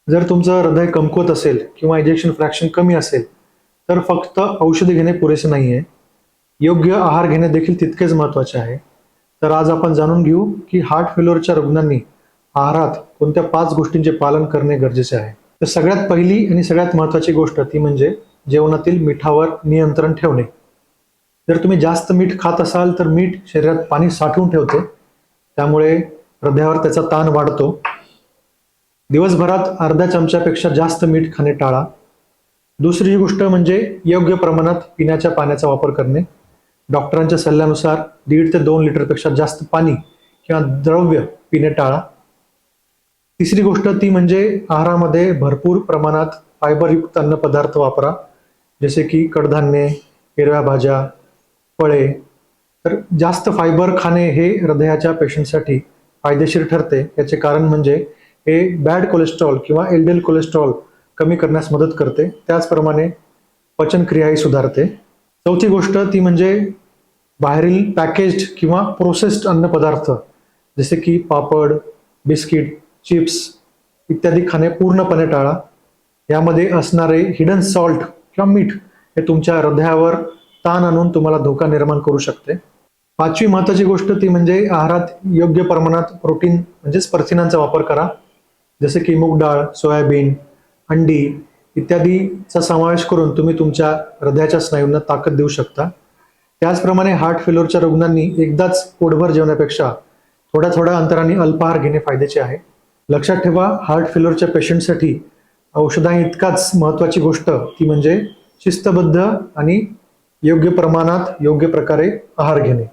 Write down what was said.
जर तुमचं हृदय कमकुवत असेल किंवा इजेक्शन फ्रॅक्शन कमी असेल तर फक्त औषधे घेणे पुरेसे नाही आहे. योग्य आहार घेणे देखील तितकेच महत्त्वाचे आहे. तर आज आपण जाणून घेऊ की हार्ट फेल्युअरच्या रुग्णांनी आहारात कोणत्या 5 गोष्टींचे पालन करणे गरजेचे आहे. तर सगळ्यात पहिली आणि सगळ्यात महत्त्वाची गोष्ट ती म्हणजे जेवणातील मिठावर नियंत्रण ठेवणे. जर तुम्ही जास्त मीठ खात असाल तर मीठ शरीरात पाणी साठवून ठेवते, त्यामुळे हृदयावर त्याचा ताण वाढतो. दिवसभरात अर्ध्या चमच्यापेक्षा जास्त मीठ खाणे टाळा. दुसरी गोष्ट म्हणजे योग्य प्रमाणात पिण्याच्या पाण्याचा वापर करणे. डॉक्टरांच्या सल्ल्यानुसार 1.5 ते 2 लिटरपेक्षा जास्त पाणी किंवा द्रव्य पिणे टाळा. तिसरी गोष्ट ती म्हणजे आहारामध्ये भरपूर प्रमाणात फायबरयुक्त अन्नपदार्थ वापरा, जसे की कडधान्ये, हिरव्या भाज्या, फळे. तर जास्त फायबर खाणे हे हृदयाच्या पेशंटसाठी फायदेशीर ठरते. याचे कारण म्हणजे हे बॅड कोलेस्ट्रॉल किंवा एलडीएल कोलेस्ट्रॉल कमी करण्यास मदत करते. त्याचप्रमाणे पचनक्रियाही सुधारते. चौथी गोष्ट ती म्हणजे बाहेरील पॅकेज्ड किंवा प्रोसेस्ड अन्नपदार्थ जसे की पापड, बिस्किट, चिप्स इत्यादी खाणे पूर्णपणे टाळा. यामध्ये असणारे हिडन सॉल्ट किंवा मीठ हे तुमच्या हृदयावर ताण आणून तुम्हाला धोका निर्माण करू शकते. पाचवी महत्त्वाची गोष्ट ती म्हणजे आहारात योग्य प्रमाणात प्रोटीन म्हणजेच प्रथिनांचा वापर करा, जसे की मूग डाळ, सोयाबीन, अंडी इत्यादीचा समावेश करून तुम्ही तुमच्या हृदयाच्या स्नायूंना ताकद देऊ शकता. त्याचप्रमाणे हार्ट फेल्युअरच्या रुग्णांनी एकदाच पोटभर जेवण्यापेक्षा थोड्या थोड्या अंतराने अल्पाहार घेणे फायद्याचे आहे. लक्षात ठेवा, हार्ट फेल्युअरच्या पेशंटसाठी औषधांइतकाच महत्त्वाची गोष्ट ती म्हणजे शिस्तबद्ध आणि योग्य प्रमाणात योग्य प्रकारे आहार घेणे.